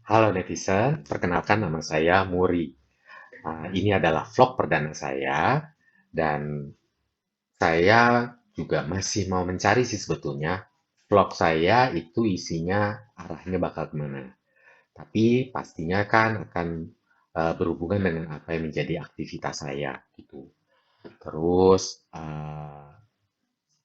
Halo netizen, perkenalkan nama saya Muri. Ini adalah vlog perdana saya dan saya juga masih mau mencari sih sebetulnya vlog saya itu isinya arahnya bakal kemana. Tapi pastinya kan akan berhubungan dengan apa yang menjadi aktivitas saya gitu. Terus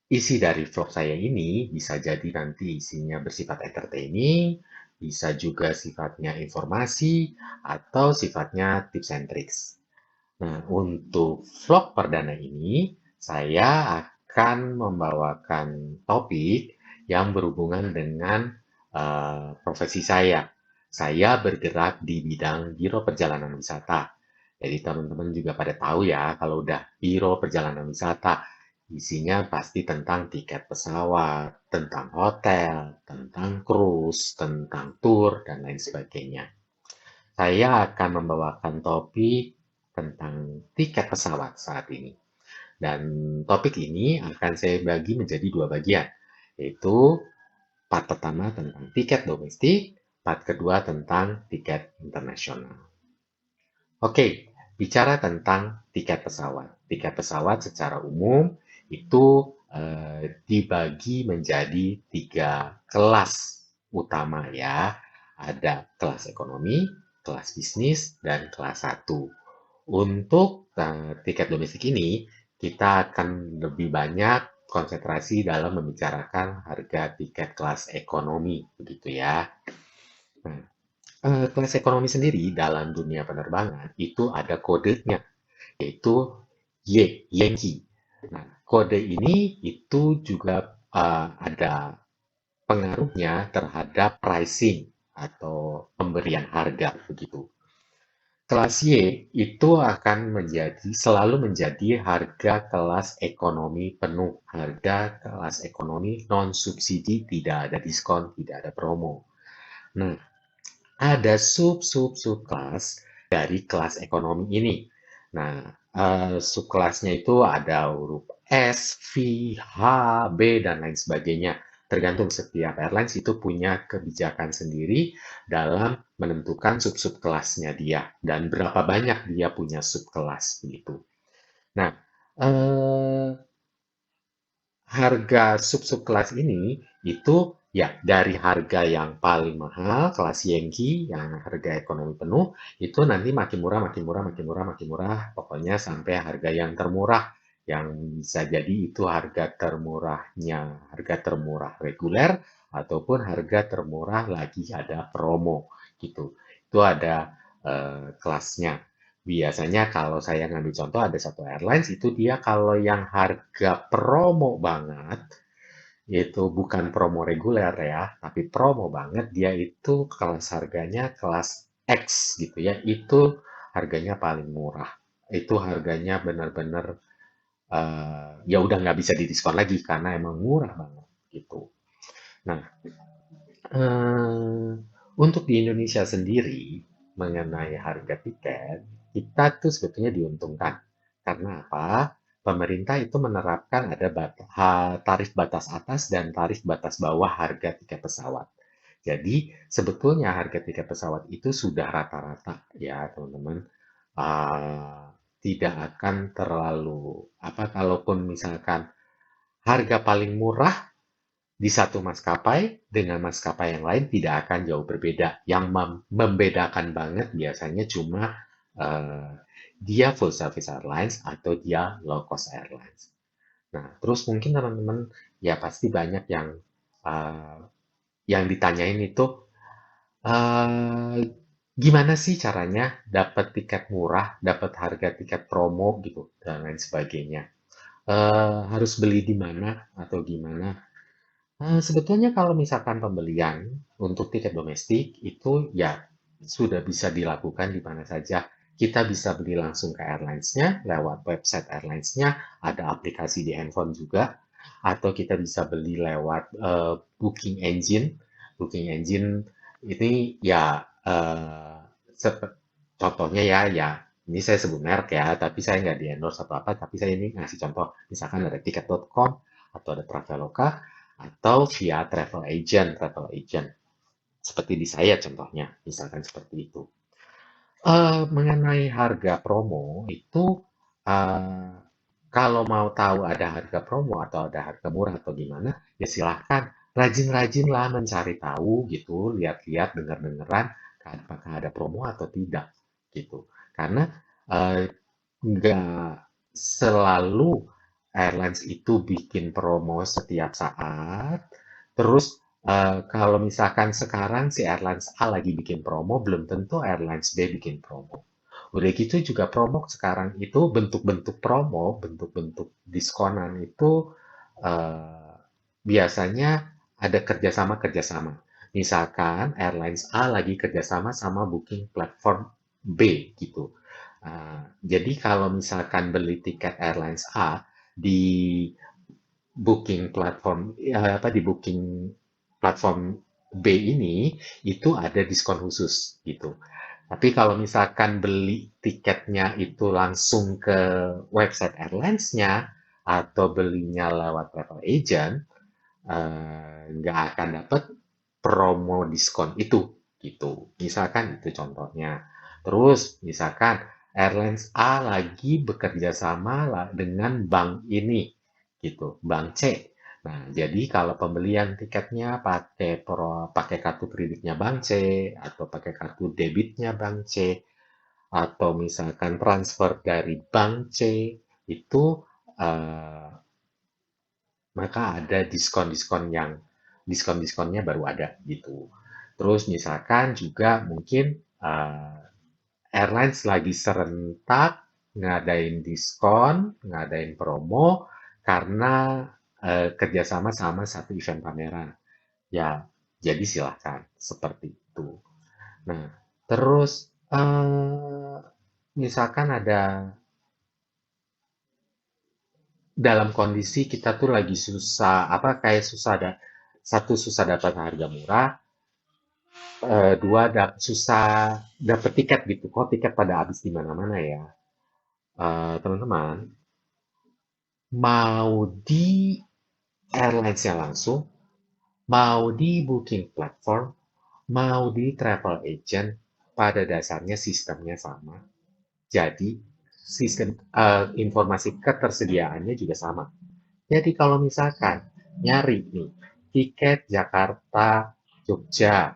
isi dari vlog saya ini bisa jadi nanti isinya bersifat entertaining, bisa juga sifatnya informasi, atau sifatnya tips and tricks. Nah, untuk vlog perdana ini, saya akan membawakan topik yang berhubungan dengan profesi saya. Saya bergerak di bidang biro perjalanan wisata. Jadi teman-teman juga pada tahu ya, kalau udah biro perjalanan wisata, isinya pasti tentang tiket pesawat, tentang hotel, tentang cruise, tentang tour, dan lain sebagainya. Saya akan membawakan topik tentang tiket pesawat saat ini. Dan topik ini akan saya bagi menjadi dua bagian, yaitu part pertama tentang tiket domestik, part kedua tentang tiket internasional. Oke, bicara tentang tiket pesawat. Tiket pesawat secara umum itu dibagi menjadi tiga kelas utama ya. Ada kelas ekonomi, kelas bisnis, dan kelas satu. Untuk tiket domestik ini, kita akan lebih banyak konsentrasi dalam membicarakan harga tiket kelas ekonomi, begitu ya. Nah, kelas ekonomi sendiri dalam dunia penerbangan itu ada kodenya, yaitu Yankee. Nah, kode ini itu juga ada pengaruhnya terhadap pricing atau pemberian harga begitu. Kelas Y itu akan selalu menjadi harga kelas ekonomi penuh, harga kelas ekonomi non subsidi, tidak ada diskon, tidak ada promo. Nah, ada sub kelas dari kelas ekonomi ini. Nah, subkelasnya itu ada huruf S, V, H, B, dan lain sebagainya. Tergantung setiap airlines itu punya kebijakan sendiri dalam menentukan sub kelasnya dia dan berapa banyak dia punya subkelas gitu. Nah, eh, harga sub kelas ini itu ya dari harga yang paling mahal kelas Yankee yang harga ekonomi penuh itu nanti makin murah makin murah makin murah makin murah pokoknya sampai harga yang termurah yang bisa jadi itu harga termurah reguler ataupun harga termurah lagi ada promo gitu. Itu ada kelasnya. Biasanya kalau saya ngambil contoh ada satu airlines itu dia kalau yang harga promo banget, itu bukan promo reguler ya, tapi promo banget, dia itu kelas harganya kelas X gitu ya, itu harganya paling murah. Itu harganya benar-benar ya udah nggak bisa didiskon lagi karena emang murah banget gitu. Nah, eh, untuk di Indonesia sendiri, mengenai harga tiket, kita tuh sebetulnya diuntungkan. Karena apa? Pemerintah itu menerapkan ada tarif batas atas dan tarif batas bawah harga tiket pesawat. Jadi, sebetulnya harga tiket pesawat itu sudah rata-rata ya, teman-teman. Ah, tidak akan terlalu, kalaupun misalkan harga paling murah di satu maskapai dengan maskapai yang lain tidak akan jauh berbeda. Yang membedakan banget biasanya cuma eh, dia full service airlines atau dia low cost airlines. Nah, terus mungkin teman-teman ya pasti banyak eh, yang ditanyain itu eh, gimana sih caranya dapat tiket murah, dapat harga tiket promo gitu dan lain sebagainya. Harus beli di mana atau gimana? Sebetulnya kalau misalkan pembelian untuk tiket domestik itu ya sudah bisa dilakukan di mana saja. Kita bisa beli langsung ke airlines-nya, lewat website airlines-nya, ada aplikasi di handphone juga, atau kita bisa beli lewat booking engine. Booking engine ini ya contohnya ya ini saya sebut merek ya, tapi saya nggak di endorse atau apa, tapi saya ini ngasih contoh. Misalkan ada tiket.com atau ada Traveloka atau via travel agent. Seperti di saya contohnya, misalkan seperti itu. Mengenai harga promo itu, eee, kalau mau tahu ada harga promo atau ada harga murah atau gimana, ya silahkan rajin-rajinlah mencari tahu gitu, lihat-lihat, denger-dengeran, apakah ada promo atau tidak, gitu. Karena, eee, nggak selalu airlines itu bikin promo setiap saat, terus kalau misalkan sekarang si airlines A lagi bikin promo, belum tentu airlines B bikin promo. Udah gitu juga promo sekarang itu bentuk-bentuk promo, bentuk-bentuk diskonan itu eh, biasanya ada kerjasama-kerjasama. Misalkan airlines A lagi kerjasama sama booking platform B gitu. Jadi kalau misalkan beli tiket airlines A di booking platform apa di booking platform B ini itu ada diskon khusus gitu. Tapi kalau misalkan beli tiketnya itu langsung ke website airlines-nya atau belinya lewat travel agent, nggak akan dapat promo diskon itu gitu. Misalkan itu contohnya. Terus misalkan airlines A lagi bekerja sama dengan bank ini gitu, bank C. Nah, jadi kalau pembelian tiketnya pakai kartu kreditnya bank C atau pakai kartu debitnya bank C atau misalkan transfer dari bank C itu eh, maka ada diskon-diskonnya baru ada gitu. Terus misalkan juga mungkin airlines lagi serentak ngadain diskon, ngadain promo karena kerjasama sama satu event pameran. Ya, jadi silahkan seperti itu. Nah, terus misalkan ada dalam kondisi kita tuh lagi susah, apa kayak susah ada satu susah dapat harga murah, dua susah dapat tiket gitu. Kok tiket pada habis di mana-mana ya? Teman-teman, mau di airlines-nya langsung, mau di booking platform, mau di travel agent, pada dasarnya sistemnya sama. Jadi sistem informasi ketersediaannya juga sama. Jadi kalau misalkan nyari nih tiket Jakarta Jogja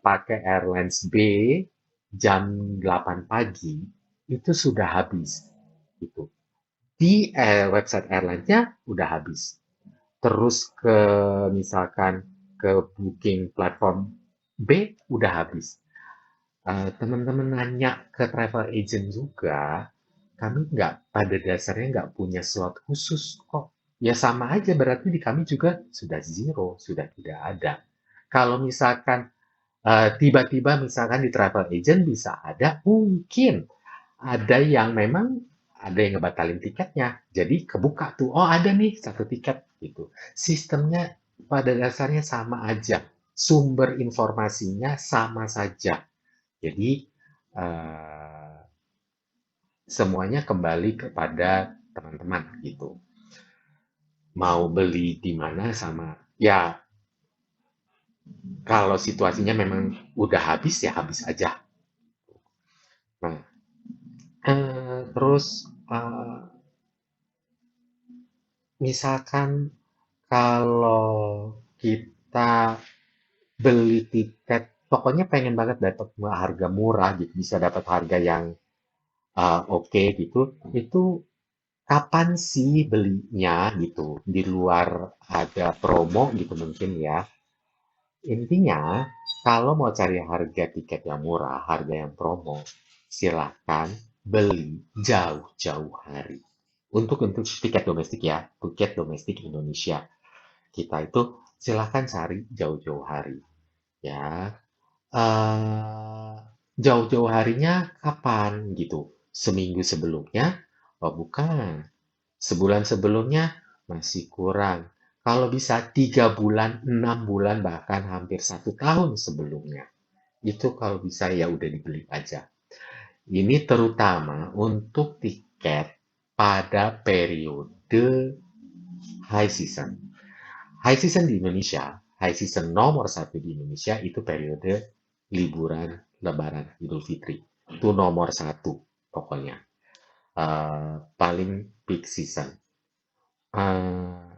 pakai airlines B jam 8 pagi itu sudah habis gitu. Di website airline-nya udah habis. Terus ke misalkan ke booking platform B udah habis. Teman-teman nanya ke travel agent juga, kami nggak pada dasarnya nggak punya slot khusus kok. Ya sama aja berarti di kami juga sudah zero, sudah tidak ada. Kalau misalkan tiba-tiba misalkan di travel agent bisa ada, mungkin ada yang memang ada yang ngebatalin tiketnya. Jadi kebuka tuh, oh ada nih satu tiket gitu. Sistemnya pada dasarnya sama aja. Sumber informasinya sama saja. Jadi eh, semuanya kembali kepada teman-teman gitu. Mau beli di mana sama ya kalau situasinya memang udah habis ya habis aja. Nah, terus misalkan kalau kita beli tiket, pokoknya pengen banget dapat harga murah gitu, bisa dapat harga yang oke gitu, itu kapan sih belinya gitu? Di luar ada promo gitu mungkin ya. Intinya, kalau mau cari harga tiket yang murah, harga yang promo, silahkan beli jauh-jauh hari. Untuk tiket domestik ya, tiket domestik Indonesia. Kita itu silahkan cari jauh-jauh hari. Ya, eh, jauh-jauh harinya kapan gitu? Seminggu sebelumnya? Oh, bukan. Sebulan sebelumnya masih kurang. Kalau bisa 3 bulan, 6 bulan, bahkan hampir 1 tahun sebelumnya. Itu kalau bisa ya udah dibeli aja. Ini terutama untuk tiket pada periode high season. High season di Indonesia high season nomor satu di Indonesia itu periode liburan Lebaran Idul Fitri. Itu nomor satu pokoknya. Paling peak season. Eh,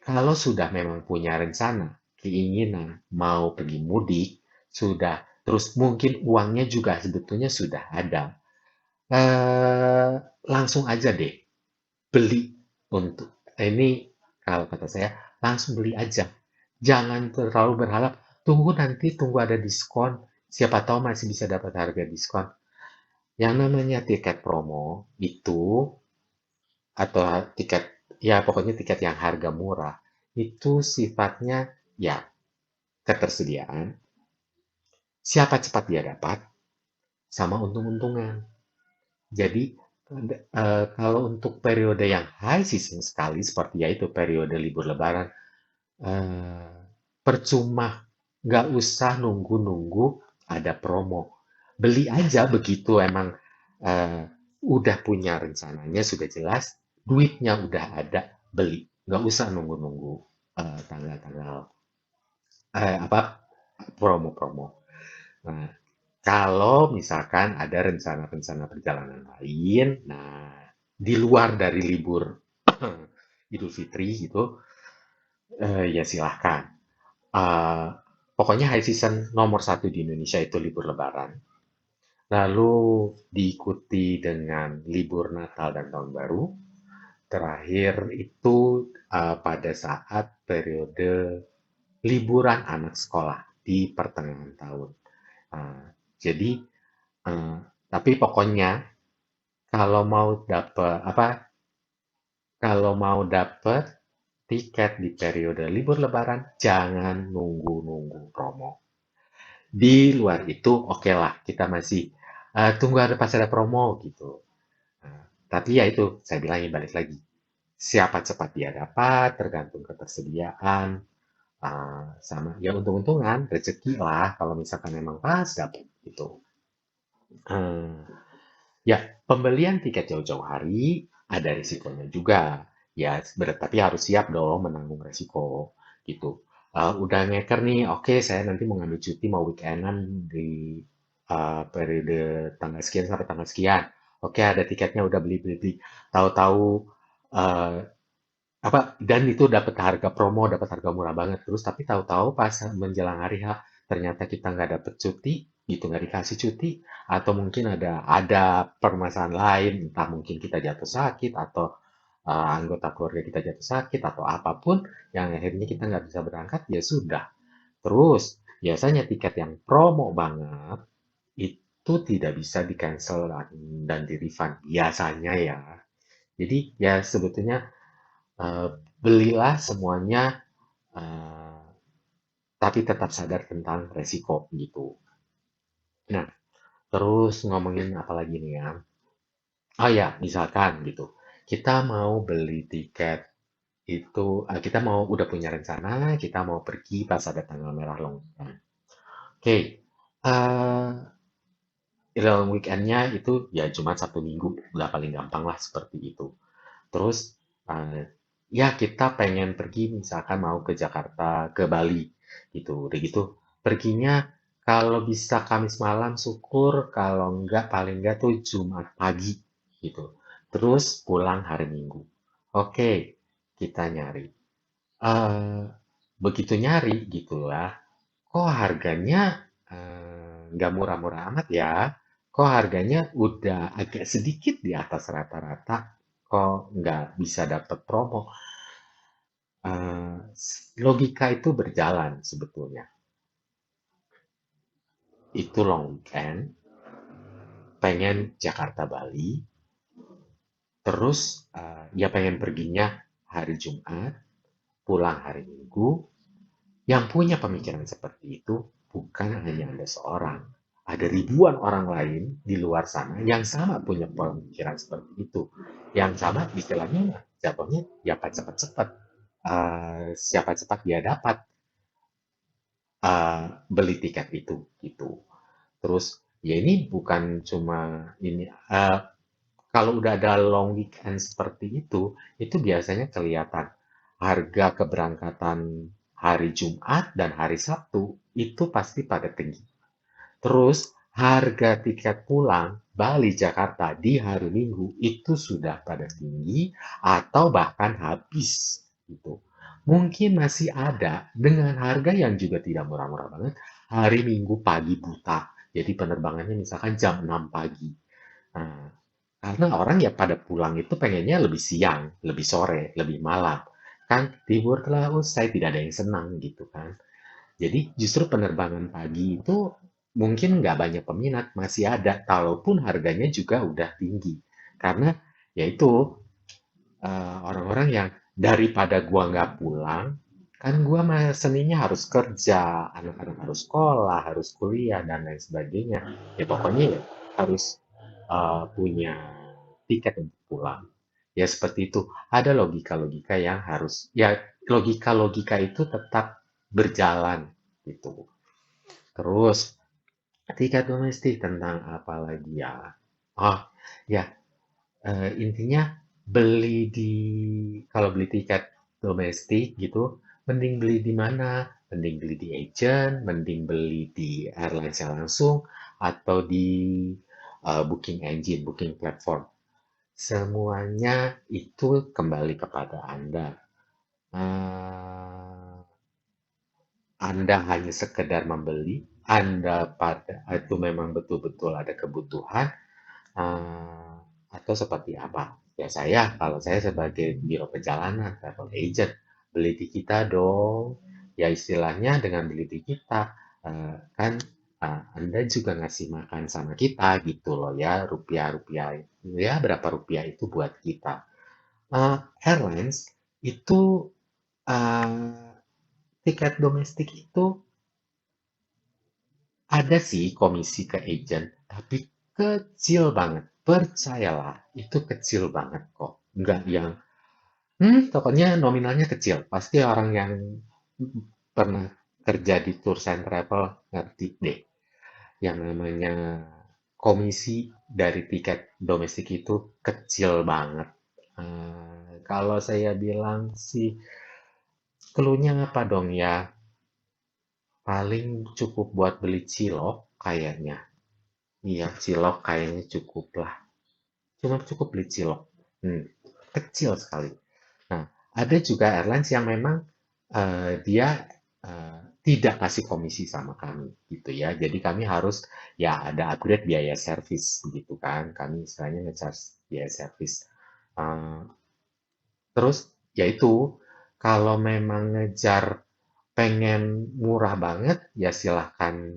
Kalau sudah memang punya rencana, keinginan, mau pergi mudik, sudah, terus mungkin uangnya juga sebetulnya sudah ada, eh, langsung aja deh beli untuk ini kalau kata saya langsung beli aja. Jangan terlalu berharap tunggu ada diskon, siapa tahu masih bisa dapat harga diskon. Yang namanya tiket promo itu atau tiket ya pokoknya tiket yang harga murah itu sifatnya ya ketersediaan, siapa cepat dia dapat, sama untung-untungan. Jadi kalau untuk periode yang high season sekali seperti yaitu periode libur Lebaran, eh, percuma nggak usah nunggu-nunggu ada promo. Beli aja begitu emang eh, udah punya rencananya sudah jelas, duitnya udah ada, beli. Nggak usah nunggu-nunggu tanggal-tanggal apa promo-promo. Nah, kalau misalkan ada rencana-rencana perjalanan lain, nah di luar dari libur Idul Fitri gitu, ya silahkan. Eh, Pokoknya high season nomor satu di Indonesia itu libur Lebaran. Lalu diikuti dengan libur Natal dan Tahun Baru. Terakhir itu pada saat periode liburan anak sekolah di pertengahan tahun. Uh, jadi, uh, tapi pokoknya kalau mau dapet apa? Kalau mau dapet tiket di periode libur Lebaran, jangan nunggu-nunggu promo. Di luar itu, oke lah, kita masih tunggu ada pas ada promo gitu. Nah, tapi ya itu, saya bilangin balik lagi. Siapa cepat dia dapat, tergantung ketersediaan, sama ya untung-untungan, rezeki lah kalau misalkan memang pas dapet gitu. Eh, Ya, pembelian tiket jauh-jauh hari ada risikonya juga. Ya, tapi harus siap dong menanggung resiko gitu. Udah ngeker nih, oke saya nanti mau ngambil cuti, mau weekendan di periode tanggal sekian sampai tanggal sekian. Oke, ada tiketnya udah beli-beli. Tahu-tahu eh, apa dan itu dapat harga promo, dapat harga murah banget. Terus tapi tahu-tahu pas menjelang hari H ternyata kita nggak dapet cuti, gitu nggak dikasih cuti, atau mungkin ada permasalahan lain, entah mungkin kita jatuh sakit atau anggota keluarga kita jatuh sakit atau apapun yang akhirnya kita nggak bisa berangkat, ya sudah. Terus biasanya tiket yang promo banget itu tidak bisa di cancel dan di refund biasanya ya. Jadi ya sebetulnya eh, belilah semuanya, eh, tapi tetap sadar tentang resiko gitu. Nah, terus ngomongin apa lagi nih ya? Oh ya, misalkan gitu, kita mau beli tiket itu, kita mau udah punya rencana, kita mau pergi pas ada tanggal merah long weekend. Oke, long weekendnya itu ya cuma Sabtu Minggu, udah paling gampang lah seperti itu. Terus eh, ya kita pengen pergi misalkan mau ke Jakarta, ke Bali gitu. Udah gitu perginya kalau bisa Kamis malam syukur, kalau enggak paling enggak tuh Jumat pagi gitu. Terus pulang hari Minggu. Oke, kita nyari. Eh Begitu nyari gitu lah. Kok harganya nggak murah-murah amat ya? Kok harganya udah agak sedikit di atas rata-rata? Kok nggak bisa dapat promo? Logika itu berjalan sebetulnya. Itu long weekend, pengen Jakarta Bali, terus ya pengen perginya hari Jumat, pulang hari Minggu. Yang punya pemikiran seperti itu bukan hanya Anda seorang. Ada ribuan orang lain di luar sana yang sama punya pemikiran seperti itu. Yang sama istilahnya jatuhnya ya cepat-cepat. Siapa cepat dia dapat beli tiket itu gitu. Terus ya ini bukan cuma ini kalau udah ada long weekend seperti itu biasanya kelihatan harga keberangkatan hari Jumat dan hari Sabtu itu pasti pada tinggi. Terus harga tiket pulang Bali Jakarta di hari Minggu itu sudah pada tinggi atau bahkan habis gitu. Mungkin masih ada dengan harga yang juga tidak murah-murah banget hari Minggu pagi buta. Jadi penerbangannya misalkan jam 6 pagi. Nah, karena orang ya pada pulang itu pengennya lebih siang, lebih sore, lebih malam. Kan liburlah usai tidak ada yang senang gitu kan. Jadi justru penerbangan pagi itu mungkin nggak banyak peminat, masih ada, kalaupun harganya juga udah tinggi. Karena yaitu orang-orang yang daripada gua nggak pulang, kan gua mah seninya harus kerja, anak-anak harus sekolah, harus kuliah, dan lain sebagainya. Ya pokoknya ya harus punya tiket untuk pulang. Ya seperti itu. Ada logika-logika yang harus, ya logika-logika itu tetap berjalan gitu. Terus tiket domestik tentang apa lagi ya? Oh ya, intinya beli di kalau beli tiket domestik gitu, mending beli di mana? Mending beli di agent, mending beli di airlines langsung, atau di booking engine, booking platform. Semuanya itu kembali kepada Anda. Eh, Anda hanya sekedar membeli, Anda pada itu memang betul-betul ada kebutuhan, eh, atau seperti apa? Ya saya, kalau saya sebagai biro perjalanan, travel agent, beli di kita dong. Ya istilahnya dengan beli di kita, kan Anda juga ngasih makan sama kita gitu loh ya, rupiah-rupiah. Ya berapa rupiah itu buat kita. Airlines itu eh, tiket domestik itu ada sih komisi ke agent, tapi kecil banget. Percayalah, itu kecil banget kok. Nggak yang, pokoknya nominalnya kecil. Pasti orang yang pernah kerja di tours and travel ngerti deh. Yang namanya komisi dari tiket domestik itu kecil banget. Kalau saya bilang sih, clue-nya apa dong ya? Paling cukup buat beli cilok kayaknya. Iya, cilok kayaknya cukup lah. Cuma cukup beli cilok. Hmm, kecil sekali. Nah, ada juga airlines yang memang dia tidak kasih komisi sama kami, gitu ya. Jadi kami harus ya ada upgrade biaya servis, gitu kan. Kami istilahnya nge-charge biaya servis. Eh, Terus, yaitu kalau memang ngejar pengen murah banget, ya silahkan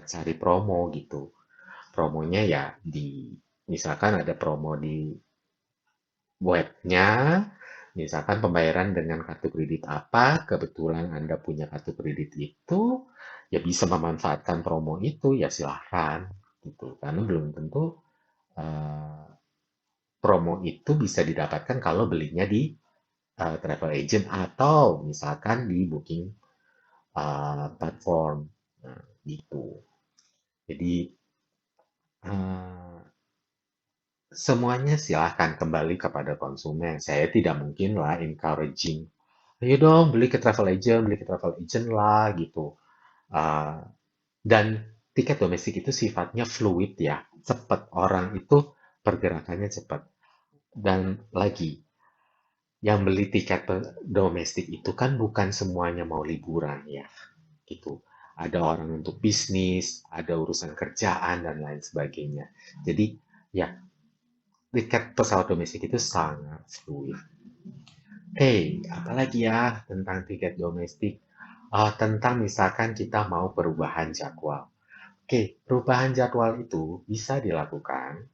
cari promo gitu. Promonya ya misalkan ada promo di webnya, misalkan pembayaran dengan kartu kredit apa, kebetulan Anda punya kartu kredit itu, ya bisa memanfaatkan promo itu, ya silahkan gitu. Karena belum tentu eh, promo itu bisa didapatkan kalau belinya di travel agent atau misalkan di booking platform. Nah, gitu. Jadi eh, semuanya silahkan kembali kepada konsumen. Saya tidak mungkin lah encouraging, ayo dong beli ke travel agent lah gitu. Uh, dan tiket domestik itu sifatnya fluid ya, cepat. Orang itu pergerakannya cepat. Dan lagi, yang beli tiket domestik itu kan bukan semuanya mau liburan ya, gitu. Ada orang untuk bisnis, ada urusan kerjaan, dan lain sebagainya. Jadi, ya, tiket pesawat domestik itu sangat fluid. Oke, apalagi ya tentang tiket domestik? Tentang misalkan kita mau perubahan jadwal. Oke, perubahan jadwal itu bisa dilakukan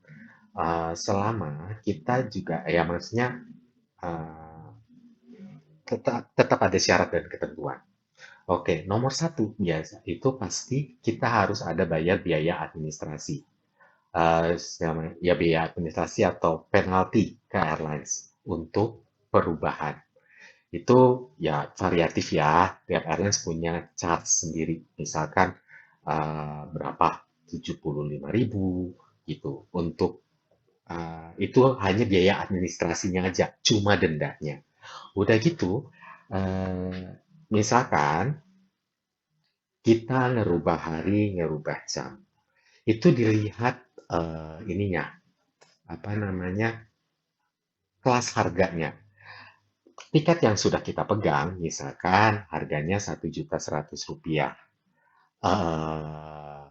selama kita juga, ya maksudnya eh, tetap ada syarat dan ketentuan. Oke, nomor satu biasa itu pasti kita harus ada bayar biaya administrasi. Ya biaya administrasi atau penalti ke airlines untuk perubahan. Itu ya variatif ya, tiap airlines punya charge sendiri. Misalkan berapa? 75.000 gitu. Untuk itu hanya biaya administrasinya aja, cuma dendanya. Udah gitu, Eh, Misalkan kita ngerubah hari, ngerubah jam, itu dilihat ininya, apa namanya, kelas harganya. Tiket yang sudah kita pegang, misalkan harganya Rp1.100.000. Eh,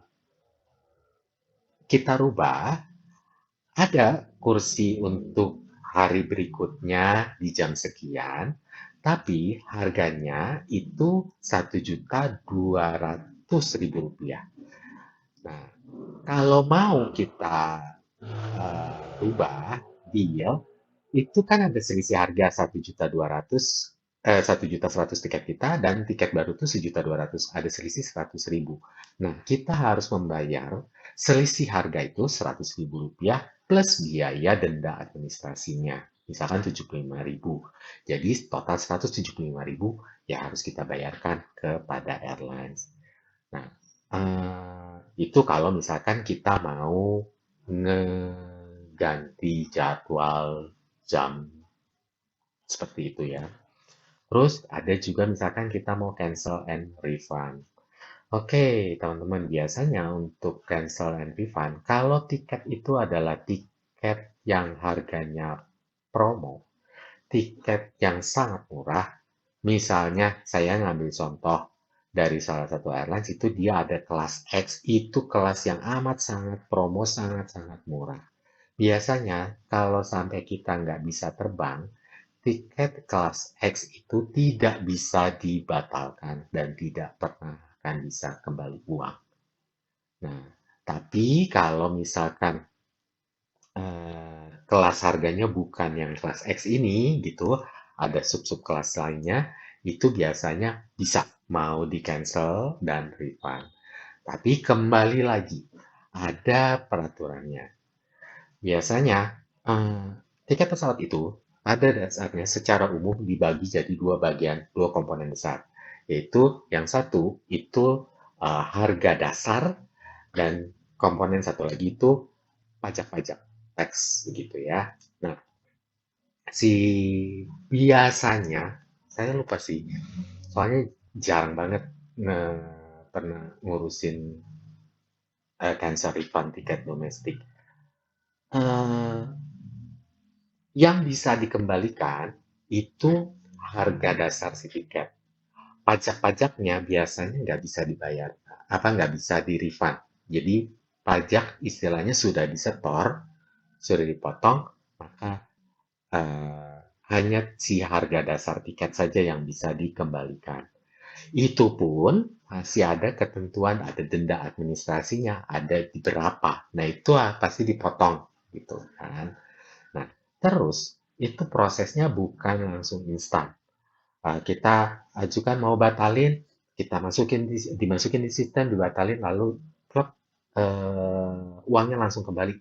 Kita rubah, ada kursi untuk hari berikutnya di jam sekian, tapi harganya itu Rp1.200.000. Nah, kalau mau kita rubah deal, itu kan ada selisih harga 1.200.000, 1.100.000 tiket kita dan tiket baru tuh 1.200.000, ada selisih 100.000. Nah, kita harus membayar selisih harga itu Rp100.000 plus biaya denda administrasinya. Misalkan 75.000. Jadi total 175.000 ya harus kita bayarkan kepada airlines. Nah, itu kalau misalkan kita mau ngeganti jadwal jam seperti itu ya. Terus ada juga misalkan kita mau cancel and refund. Oke, teman-teman, biasanya untuk cancel and refund, kalau tiket itu adalah tiket yang harganya promo, tiket yang sangat murah, misalnya saya ngambil contoh dari salah satu airlines itu dia ada kelas X, itu kelas yang amat sangat promo, sangat-sangat murah. Biasanya kalau sampai kita nggak bisa terbang, tiket kelas X itu tidak bisa dibatalkan dan tidak pernah akan bisa kembali uang. Nah, tapi kalau misalkan kelas harganya bukan yang kelas X ini gitu, ada sub-sub kelas lainnya, itu biasanya bisa mau di-cancel dan refund. Tapi kembali lagi, ada peraturannya. Biasanya, tiket pesawat itu pada dasarnya secara umum dibagi jadi dua bagian, dua komponen besar. Yaitu yang satu itu harga dasar dan komponen satu lagi itu pajak-pajak, tax begitu ya. Nah, si biasanya saya lupa sih, soalnya jarang banget pernah ngurusin cancel refund tiket domestik. Eh, yang bisa dikembalikan itu harga dasar si tiket. Pajak-pajaknya biasanya nggak bisa dibayar, apa nggak bisa di-refund. Jadi pajak istilahnya sudah disetor, sudah dipotong, maka eh, hanya si harga dasar tiket saja yang bisa dikembalikan. Itu pun masih ada ketentuan, ada denda administrasinya, ada di berapa. Nah, itu pasti dipotong gitu kan. Nah, terus itu prosesnya bukan langsung instan. Kita ajukan mau batalin, kita dimasukin di sistem, dibatalin, lalu klub uangnya langsung kembali.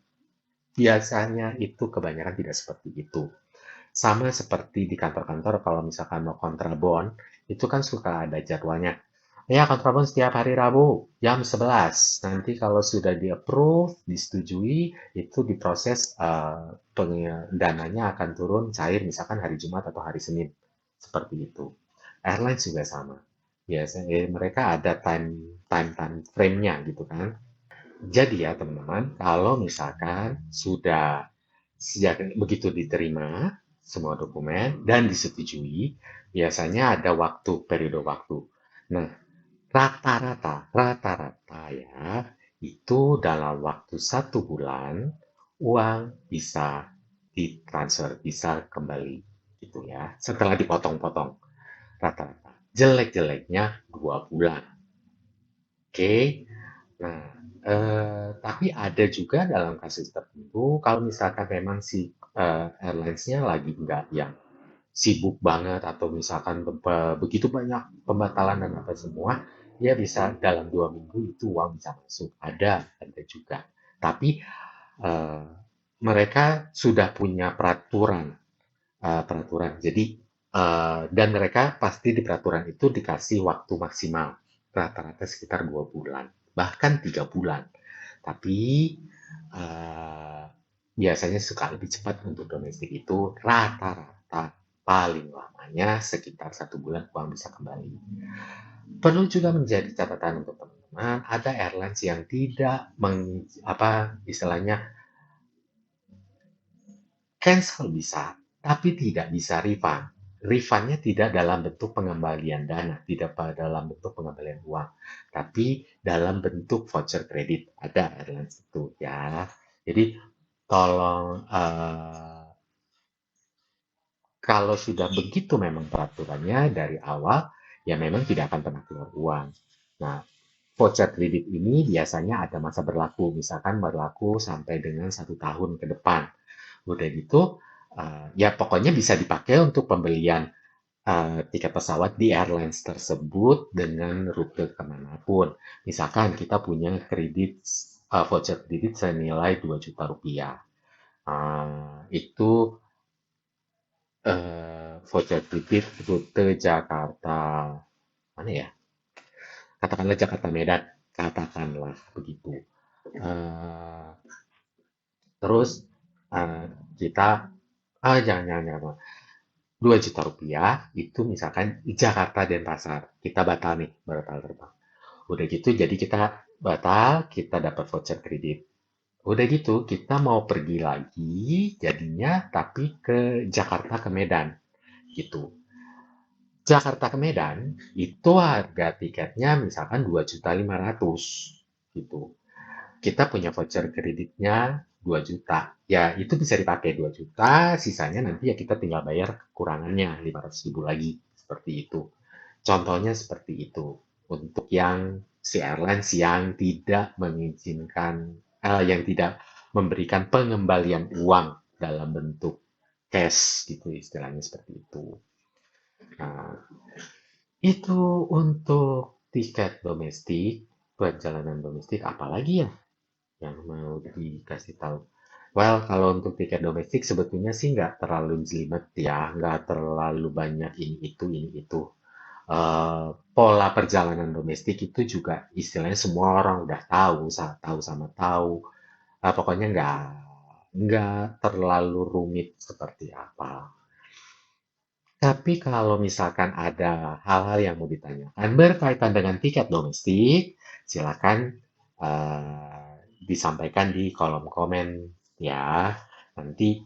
Biasanya itu kebanyakan tidak seperti itu. Sama seperti di kantor-kantor kalau misalkan mau kontrabon, itu kan suka ada jadwalnya. Ya, kontrabon setiap hari Rabu, jam 11. Nanti kalau sudah di-approve, disetujui, itu diproses, dananya akan turun cair misalkan hari Jumat atau hari Senin. Seperti itu. Airlines juga sama. Biasanya mereka ada time frame-nya gitu kan. Jadi ya teman-teman, kalau misalkan sudah sejak begitu diterima semua dokumen dan disetujui, biasanya ada periode waktu. Nah, rata-rata ya, itu dalam waktu 1 bulan, uang bisa ditransfer, bisa kembali gitu ya, setelah dipotong-potong rata-rata. Jelek-jeleknya 2 bulan. Oke. Nah, tapi ada juga dalam kasus tertentu, kalau misalkan memang si airlines-nya lagi nggak yang sibuk banget atau misalkan begitu banyak pembatalan dan apa semua, dia bisa dalam 2 minggu itu uang bisa masuk. Ada juga. Tapi eh, mereka sudah punya peraturan. Jadi dan mereka pasti di peraturan itu dikasih waktu maksimal rata-rata sekitar 2 bulan, bahkan 3 bulan. Tapi eh, biasanya suka lebih cepat untuk domestik itu rata-rata. paling lamanya sekitar 1 bulan uang bisa kembali. Perlu juga menjadi catatan untuk teman-teman, ada airlines yang tidak istilahnya cancel bisa, tapi tidak bisa refund. Refundnya tidak dalam bentuk pengembalian dana, tidak dalam bentuk pengembalian uang, tapi dalam bentuk voucher kredit. Ada airlines itu ya. Jadi tolong kalau sudah begitu memang peraturannya dari awal, ya memang tidak akan pernah keluar uang. Nah, voucher kredit ini biasanya ada masa berlaku, misalkan berlaku sampai dengan 1 tahun ke depan. Udah gitu, ya pokoknya bisa dipakai untuk pembelian tiket pesawat di airlines tersebut dengan rute kemanapun. Misalkan kita punya kredit voucher kredit senilai 2 juta rupiah. Itu voucher kredit rute Jakarta mana ya? Katakanlah Jakarta Medan, katakanlah begitu. Eh, terus kita jangan 2 juta rupiah itu misalkan Jakarta Denpasar kita batal nih batal terbang. Udah gitu jadi kita batal kita dapat voucher kredit. Udah gitu kita mau pergi lagi jadinya tapi ke Jakarta ke Medan gitu. Jakarta ke Medan itu harga tiketnya misalkan 2.500.000 gitu. Kita punya voucher kreditnya 2 juta. Ya, itu bisa dipakai 2 juta, sisanya nanti ya kita tinggal bayar kekurangannya 500.000 lagi. Seperti itu. Contohnya seperti itu. Untuk yang si airlines yang tidak mengizinkan, yang tidak memberikan pengembalian uang dalam bentuk cash gitu istilahnya seperti itu. Nah, itu untuk tiket domestik, perjalanan domestik, apalagi ya yang mau dikasih tahu? Well, kalau untuk tiket domestik sebetulnya sih nggak terlalu jelimet ya, nggak terlalu banyak ini itu. Pola perjalanan domestik itu juga istilahnya semua orang udah tahu, tahu sama tahu. Pokoknya nggak terlalu rumit seperti apa. Tapi kalau misalkan ada hal-hal yang mau ditanyakan berkaitan dengan tiket domestik, silakan disampaikan di kolom komen ya. Nanti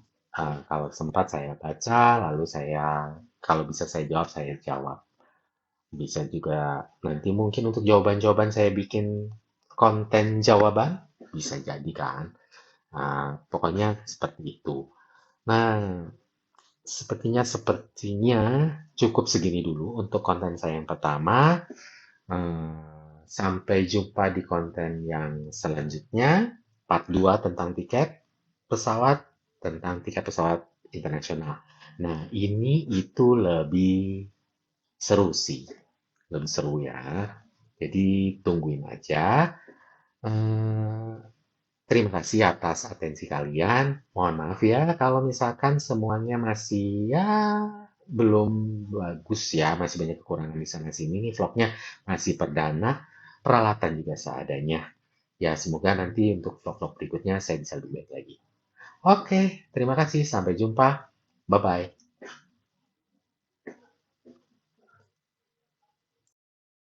kalau sempat saya baca, lalu kalau bisa saya jawab, saya jawab. Bisa juga nanti mungkin untuk jawaban-jawaban saya bikin konten jawaban, bisa jadi kan. Pokoknya seperti itu. Nah, sepertinya cukup segini dulu untuk konten saya yang pertama. Sampai jumpa di konten yang selanjutnya, part 2 tentang pesawat, tentang tiket pesawat internasional. Nah, ini itu lebih seru sih, lebih seru ya. Jadi tungguin aja. Eh, Terima kasih atas atensi kalian. Mohon maaf ya kalau misalkan semuanya masih ya belum bagus ya, masih banyak kekurangan di sana sini. Nih vlognya masih perdana, peralatan juga seadanya. Ya semoga nanti untuk vlog-vlog berikutnya saya bisa lebih baik lagi. Oke, terima kasih. Sampai jumpa. Bye-bye.